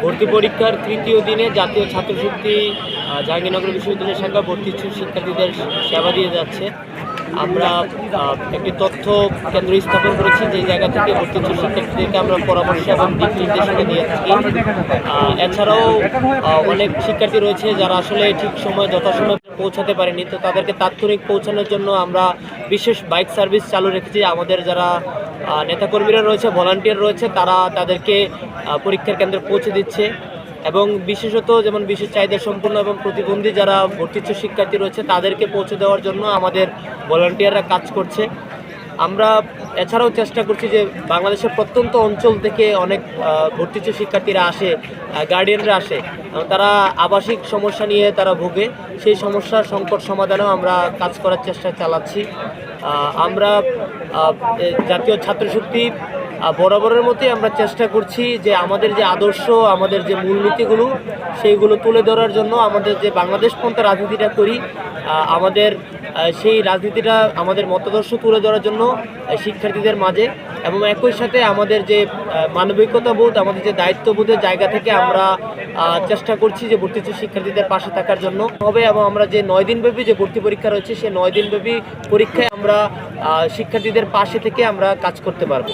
ভর্তি পরীক্ষার তৃতীয় দিনে জাতীয় ছাত্রশক্তি জাহাঙ্গীরনগর বিশ্ববিদ্যালয় শাখা ভর্তি ইচ্ছুক শিক্ষার্থীদের সেবা দিয়ে যাচ্ছে। আমরা একটি তথ্য কেন্দ্র স্থাপন করেছি, যে জায়গা থেকে ভর্তি ইচ্ছুক শিক্ষার্থীদেরকে আমরা পরামর্শ এবং দিক নির্দেশনা দিয়ে থাকি। এছাড়াও অনেক শিক্ষার্থী রয়েছে যারা আসলে ঠিক সময় যথাসময়ে পৌঁছাতে পারেনি, তো তাদেরকে তাৎক্ষণিক পৌঁছানোর জন্য আমরা বিশেষ বাইক সার্ভিস চালু রেখেছি। আমাদের যারা নেতাকর্মীরা রয়েছে, ভলান্টিয়ার রয়েছে, তারা তাদেরকে পরীক্ষার কেন্দ্রে পৌঁছে দিচ্ছে। এবং বিশেষত যেমন বিশেষ চাহিদা সম্পন্ন এবং প্রতিবন্ধী যারা ভর্তি ইচ্ছুক শিক্ষার্থী রয়েছে তাদেরকে পৌঁছে দেওয়ার জন্য আমাদের ভলান্টিয়াররা কাজ করছে। আমরা এছাড়াও চেষ্টা করছি যে বাংলাদেশের প্রত্যন্ত অঞ্চল থেকে অনেক ভর্তি ইচ্ছুক শিক্ষার্থীরা আসে, গার্ডিয়ানরা আসে, তারা আবাসিক সমস্যা নিয়ে তারা ভোগে। সেই সমস্যার সংকট সমাধানেও আমরা কাজ করার চেষ্টা চালাচ্ছি। আমরা জাতীয় ছাত্রশক্তি বরাবরের মতোই আমরা চেষ্টা করছি যে আমাদের যে আদর্শ, আমাদের যে মূলনীতিগুলো, সেইগুলো তুলে ধরার জন্য। আমাদের যে বাংলাদেশ পন্থা রাজনীতিটা করি, আমাদের সেই রাজনীতিটা, আমাদের মতাদর্শ তুলে ধরার জন্য শিক্ষার্থীদের মাঝে, এবং একই সাথে আমাদের যে মানবিকতা বোধ, আমাদের যে দায়িত্ববোধের জায়গা থেকে আমরা চেষ্টা করছি যে ভর্তি ইচ্ছুক শিক্ষার্থীদের পাশে থাকার জন্য হবে। এবং আমরা যে 9 দিনব্যাপী যে ভর্তি পরীক্ষা রয়েছে, সেই 9 দিনব্যাপী পরীক্ষায় আমরা শিক্ষার্থীদের পাশে থেকে আমরা কাজ করতে পারবো।